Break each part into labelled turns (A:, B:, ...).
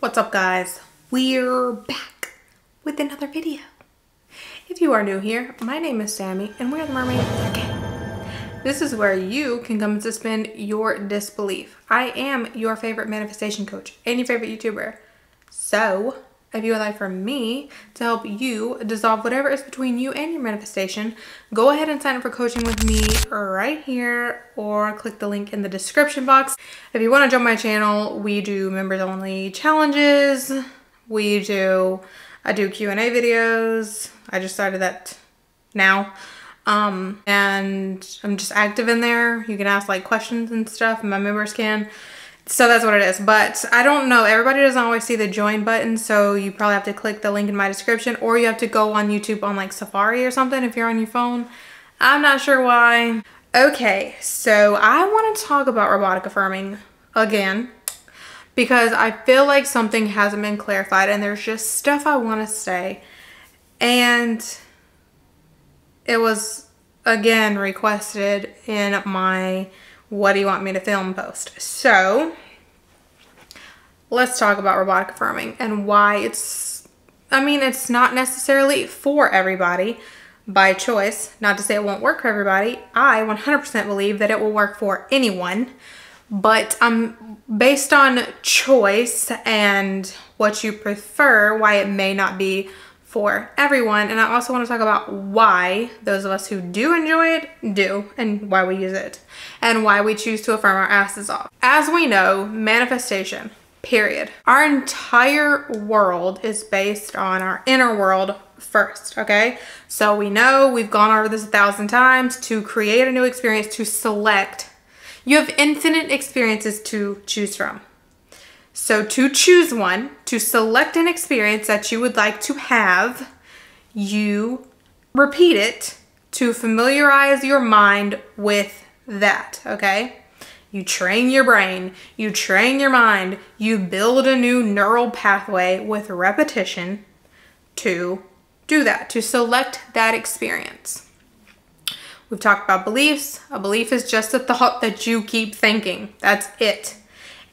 A: What's up, guys? We're back with another video. If you are new here, my name is Sammy and we're the Mermaid Gang. This is where you can come and suspend your disbelief. I am your favorite manifestation coach and your favorite YouTuber. So if you would like for me to help you dissolve whatever is between you and your manifestation, go ahead and sign up for coaching with me right here or click the link in the description box. If you want to join my channel, we do members only challenges. I do Q&A videos. I just started that now. And I'm just active in there. You can ask like questions and stuff, and my members can. So that's what it is. But I don't know, everybody doesn't always see the join button, so you probably have to click the link in my description, or you have to go on YouTube on like Safari or something if you're on your phone. I'm not sure why. Okay, so I want to talk about robotic affirming again because I feel like something hasn't been clarified and there's just stuff I want to say. And it was again requested in my "what do you want me to film" post. So let's talk about robotic affirming and why it's not necessarily for everybody by choice. Not to say it won't work for everybody. I 100% believe that it will work for anyone, but based on choice and what you prefer, why it may not be for everyone. And I also want to talk about why those of us who do enjoy it do, and why we use it, and why we choose to affirm our asses off. As we know, manifestation, period. Our entire world is based on our inner world first, okay? So we know, we've gone over this 1,000 times, to create a new experience, to select. You have infinite experiences to choose from. So to choose one, to select an experience that you would like to have, you repeat it to familiarize your mind with that, okay? You train your brain, you train your mind, you build a new neural pathway with repetition to do that, to select that experience. We've talked about beliefs. A belief is just a thought that you keep thinking. That's it.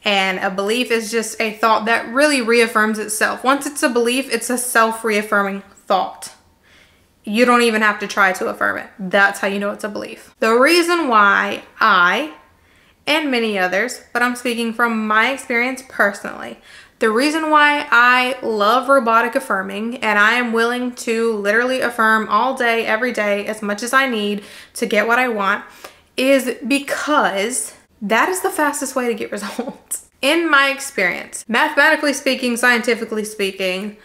A: And a belief is just a thought that really reaffirms itself. Once it's a belief, it's a self-reaffirming thought. You don't even have to try to affirm it. That's how you know it's a belief. The reason why I, and many others, but I'm speaking from my experience personally, the reason why I love robotic affirming and I am willing to literally affirm all day, every day, as much as I need to get what I want, is because that is the fastest way to get results. In my experience, mathematically speaking, scientifically speaking,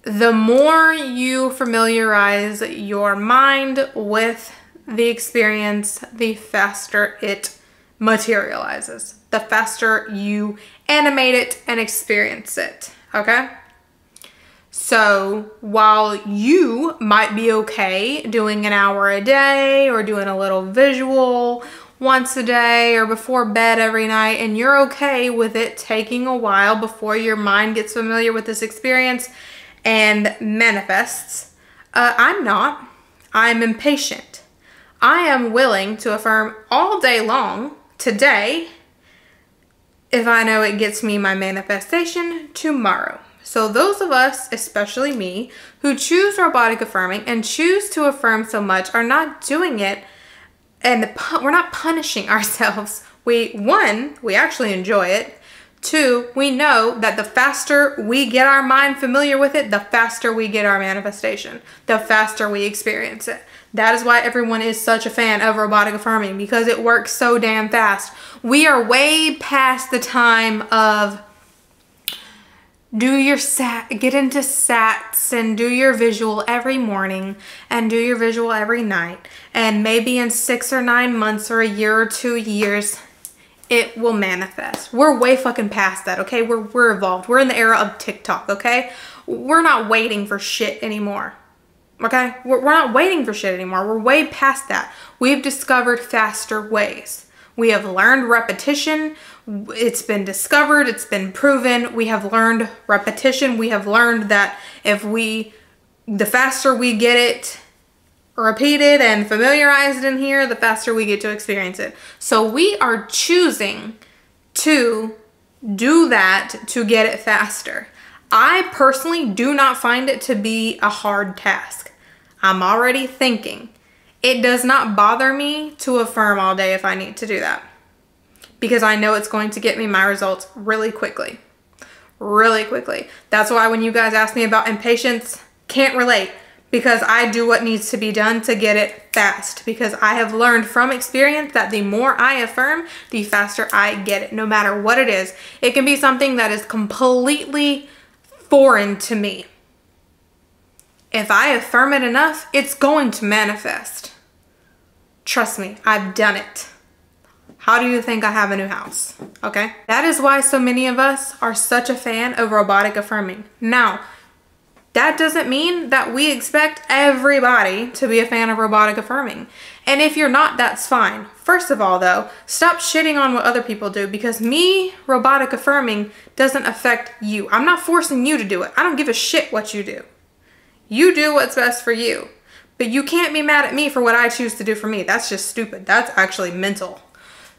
A: the more you familiarize your mind with the experience, the faster it materializes. The faster you animate it and experience it, okay? So while you might be okay doing an hour a day or doing a little visual once a day or before bed every night, and you're okay with it taking a while before your mind gets familiar with this experience and manifests, I'm not. I'm impatient. I am willing to affirm all day long today if I know it gets me my manifestation tomorrow. So those of us, especially me, who choose robotic affirming and choose to affirm so much are not doing it, and we're not punishing ourselves. One, we actually enjoy it. Two, we know that the faster we get our mind familiar with it, the faster we get our manifestation, the faster we experience it. That is why everyone is such a fan of robotic affirming, because it works so damn fast. We are way past the time of get into sats and do your visual every morning and do your visual every night. And maybe in 6 or 9 months or a year or 2 years, it will manifest. We're way fucking past that, okay? We're evolved. We're in the era of TikTok, okay? We're not waiting for shit anymore, okay? We're not waiting for shit anymore. We're way past that. We've discovered faster ways. We have learned repetition. It's been discovered. It's been proven. We have learned repetition. We have learned that the faster we get it repeated and familiarized in here, the faster we get to experience it. So we are choosing to do that to get it faster. I personally do not find it to be a hard task. I'm already thinking. It does not bother me to affirm all day if I need to do that, because I know it's going to get me my results really quickly. Really quickly. That's why when you guys ask me about impatience, can't relate, because I do what needs to be done to get it fast, because I have learned from experience that the more I affirm, the faster I get it, no matter what it is. It can be something that is completely foreign to me. If I affirm it enough, it's going to manifest. Trust me, I've done it. How do you think I have a new house? Okay? That is why so many of us are such a fan of robotic affirming. Now, that doesn't mean that we expect everybody to be a fan of robotic affirming. And if you're not, that's fine. First of all, though, stop shitting on what other people do, because me robotic affirming doesn't affect you. I'm not forcing you to do it. I don't give a shit what you do. You do what's best for you. But you can't be mad at me for what I choose to do for me. That's just stupid. That's actually mental.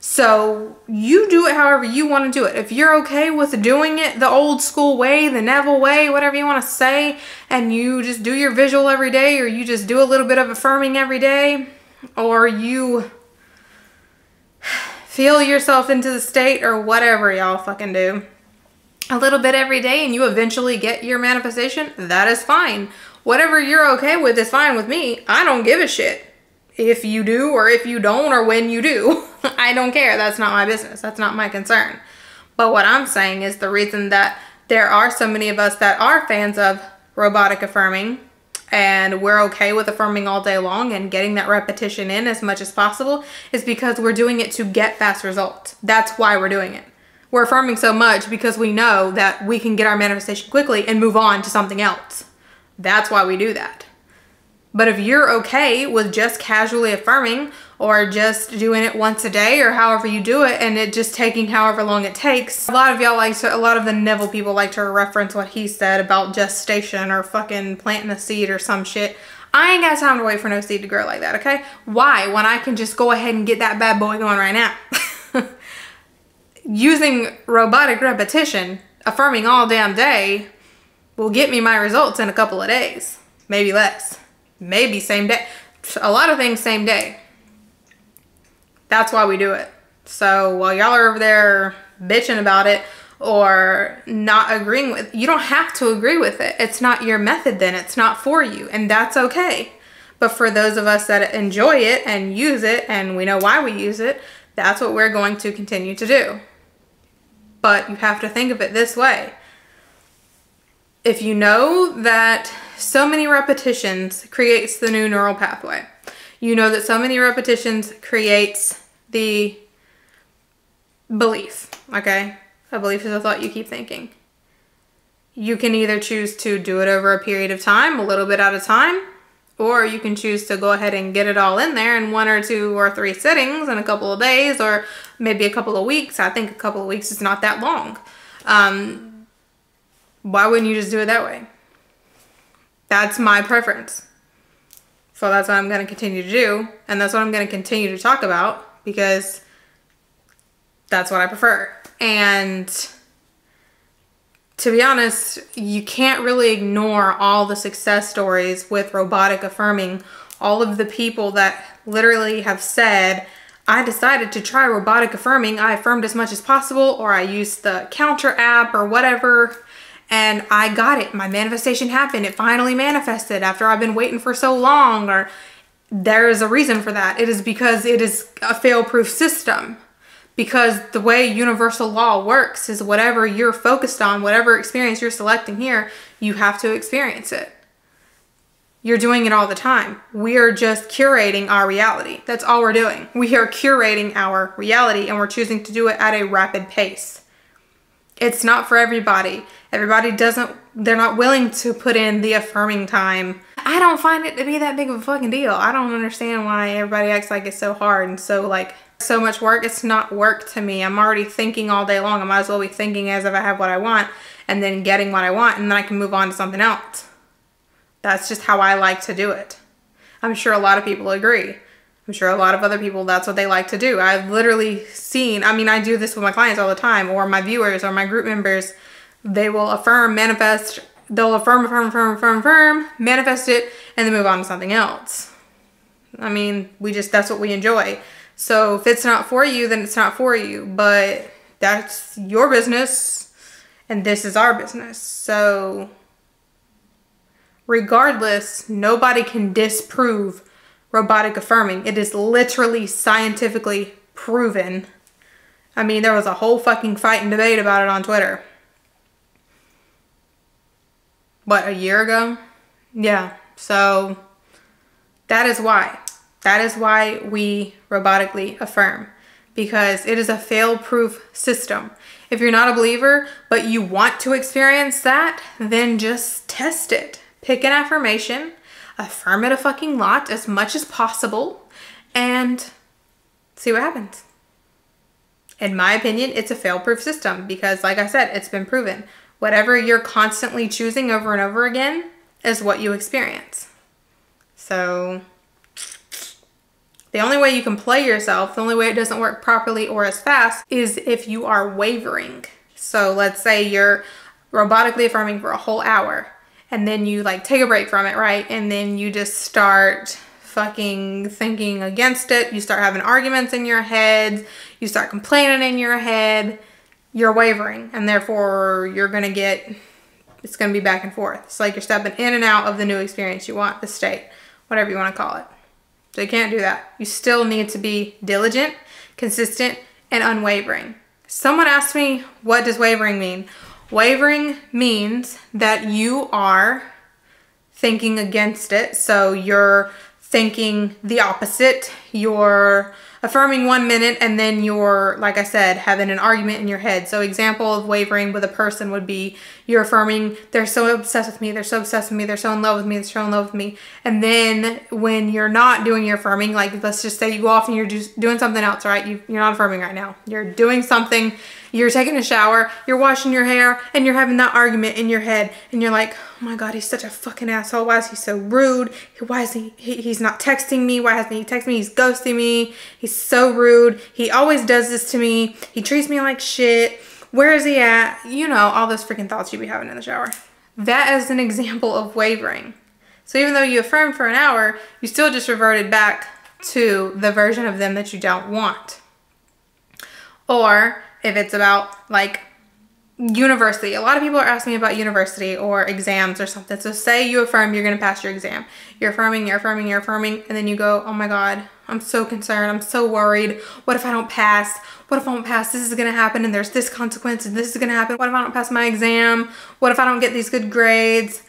A: So you do it however you want to do it. If you're okay with doing it the old school way, the Neville way, whatever you want to say, and you just do your visual every day, or you just do a little bit of affirming every day, or you feel yourself into the state, or whatever y'all fucking do a little bit every day, and you eventually get your manifestation, that is fine. Whatever you're okay with is fine with me. I don't give a shit if you do or if you don't or when you do. I don't care. That's not my business. That's not my concern. But what I'm saying is the reason that there are so many of us that are fans of robotic affirming, and we're okay with affirming all day long and getting that repetition in as much as possible, is because we're doing it to get fast results. That's why we're doing it. We're affirming so much because we know that we can get our manifestation quickly and move on to something else. That's why we do that. But if you're okay with just casually affirming, or just doing it once a day, or however you do it, and it just taking however long it takes, a lot of y'all like to, a lot of the Neville people like to reference what he said about gestation or fucking planting a seed or some shit. I ain't got time to wait for no seed to grow like that, okay? Why? When I can just go ahead and get that bad boy going right now. Using robotic repetition, affirming all damn day, will get me my results in a couple of days, maybe less, maybe same day. A lot of things same day. That's why we do it. So while y'all are over there bitching about it or not agreeing with, you don't have to agree with it. It's not your method then. It's not for you, and that's okay. But for those of us that enjoy it and use it, and we know why we use it, that's what we're going to continue to do. But you have to think of it this way. If you know that so many repetitions creates the new neural pathway, you know that so many repetitions creates the belief, okay? A belief is a thought you keep thinking. You can either choose to do it over a period of time, a little bit at a time, or you can choose to go ahead and get it all in there in 1 or 2 or 3 sittings in a couple of days, or maybe a couple of weeks. I think a couple of weeks is not that long. Why wouldn't you just do it that way? That's my preference. So that's what I'm going to continue to do. And that's what I'm going to continue to talk about, because that's what I prefer. And to be honest, you can't really ignore all the success stories with robotic affirming. All of the people that literally have said, I decided to try robotic affirming. I affirmed as much as possible, or I used the counter app or whatever, and I got it. My manifestation happened. It finally manifested after I've been waiting for so long. Or there is a reason for that. It is because it is a fail-proof system. Because the way universal law works is whatever you're focused on, whatever experience you're selecting here, you have to experience it. You're doing it all the time. We are just curating our reality. That's all we're doing. We are curating our reality, and we're choosing to do it at a rapid pace. It's not for everybody. Everybody doesn't, they're not willing to put in the affirming time. I don't find it to be that big of a fucking deal. I don't understand why everybody acts like it's so hard and so like so much work. It's not work to me. I'm already thinking all day long. I might as well be thinking as if I have what I want, and then getting what I want, and then I can move on to something else. That's just how I like to do it. I'm sure a lot of people agree. I'm sure a lot of other people, that's what they like to do. I've literally seen, I mean, I do this with my clients all the time, or my viewers or my group members. They will affirm, manifest, they'll affirm, manifest it, and then move on to something else. I mean, that's what we enjoy. So if it's not for you, then it's not for you. But that's your business, and this is our business. So regardless, nobody can disprove robotic affirming. It is literally scientifically proven. I mean, there was a whole fucking fight and debate about it on Twitter. What, a year ago? Yeah. So that is why. That is why we robotically affirm. Because it is a fail-proof system. If you're not a believer, but you want to experience that, then just test it. Pick an affirmation. Affirm it a fucking lot, as much as possible, and see what happens. In my opinion, it's a fail-proof system because, like I said, it's been proven. Whatever you're constantly choosing over and over again is what you experience. So the only way you can play yourself, the only way it doesn't work properly or as fast is if you are wavering. So let's say you're robotically affirming for a whole hour. And then you like take a break from it, right? And then you just start fucking thinking against it. You start having arguments in your head. You start complaining in your head. You're wavering. And therefore you're going to it's going to be back and forth. It's like you're stepping in and out of the new experience you want, the state, whatever you want to call it. So you can't do that. You still need to be diligent, consistent, and unwavering. Someone asked me, what does wavering mean? Wavering means that you are thinking against it. So you're thinking the opposite. You're affirming 1 minute and then you're, like I said, having an argument in your head. So example of wavering with a person would be you're affirming, they're so obsessed with me, they're so obsessed with me, they're so in love with me, they're so in love with me. And then when you're not doing your affirming, like let's just say you go off and you're just doing something else, right? You're not affirming right now. You're doing something, you're taking a shower, you're washing your hair, and you're having that argument in your head. And you're like, oh my God, he's such a fucking asshole. Why is he so rude? Why is he's not texting me? Why hasn't he texted me? He's ghosting me. He's so rude. He always does this to me. He treats me like shit. Where is he at? You know, all those freaking thoughts you be having in the shower. That is an example of wavering. So even though you affirmed for an hour, you still just reverted back to the version of them that you don't want. Or if it's about like university. A lot of people are asking me about university or exams or something. So say you affirm you're going to pass your exam. You're affirming, you're affirming, you're affirming. And then you go, oh my God, I'm so concerned. I'm so worried. What if I don't pass? What if I don't pass? This is going to happen and there's this consequence and this is going to happen. What if I don't pass my exam? What if I don't get these good grades?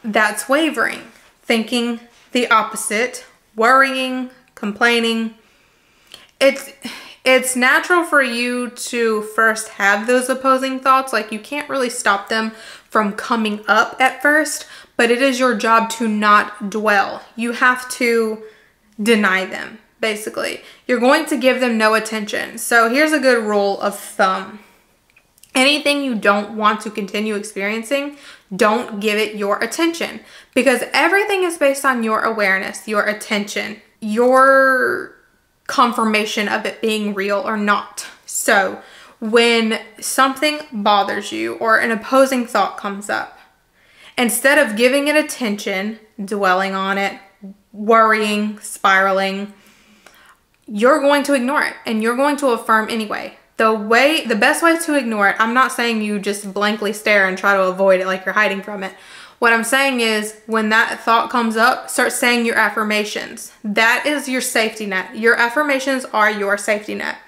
A: That's wavering. Thinking the opposite. Worrying, complaining. It's natural for you to first have those opposing thoughts. Like you can't really stop them from coming up at first, but it is your job to not dwell. You have to deny them, basically. You're going to give them no attention. So here's a good rule of thumb. Anything you don't want to continue experiencing, don't give it your attention, because everything is based on your awareness, your attention, your confirmation of it being real or not. So when something bothers you or an opposing thought comes up, instead of giving it attention, dwelling on it, worrying, spiraling, you're going to ignore it and you're going to affirm anyway. The best way to ignore it, I'm not saying you just blankly stare and try to avoid it like you're hiding from it. What I'm saying is when that thought comes up, start saying your affirmations. That is your safety net. Your affirmations are your safety net.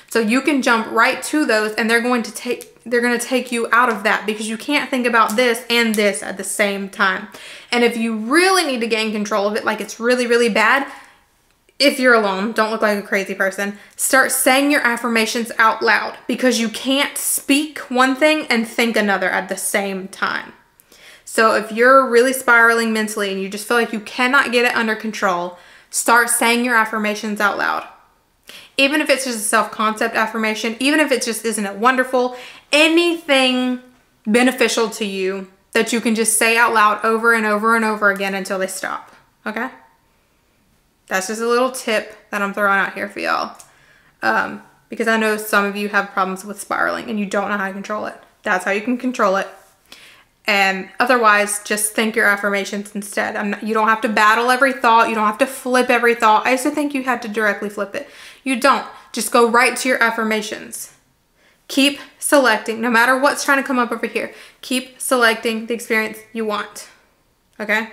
A: So you can jump right to those and they're going to take you out of that because you can't think about this and this at the same time. And if you really need to gain control of it, like it's really, really bad, if you're alone, don't look like a crazy person, start saying your affirmations out loud because you can't speak one thing and think another at the same time. So if you're really spiraling mentally and you just feel like you cannot get it under control, start saying your affirmations out loud. Even if it's just a self-concept affirmation, even if it just isn't it wonderful, anything beneficial to you that you can just say out loud over and over and over again until they stop, okay? That's just a little tip that I'm throwing out here for y'all. Because I know some of you have problems with spiraling and you don't know how to control it. That's how you can control it. And otherwise, just think your affirmations instead. You don't have to battle every thought. You don't have to flip every thought. I used to think you had to directly flip it. You don't. Just go right to your affirmations. Keep selecting, no matter what's trying to come up over here. Keep selecting the experience you want. Okay?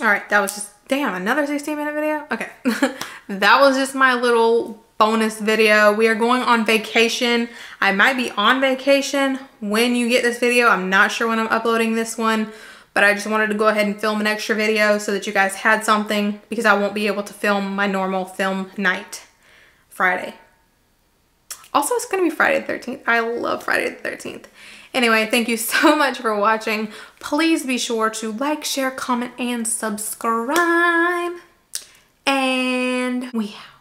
A: All right, that was just, damn, another 16-minute video? Okay. That was just my little bonus video. We are going on vacation. I might be on vacation when you get this video. I'm not sure when I'm uploading this one, but I just wanted to go ahead and film an extra video so that you guys had something, because I won't be able to film my normal film night Friday. Also, it's gonna be Friday the 13th. I love Friday the 13th. Anyway, thank you so much for watching. Please be sure to like, share, comment, and subscribe. And we out.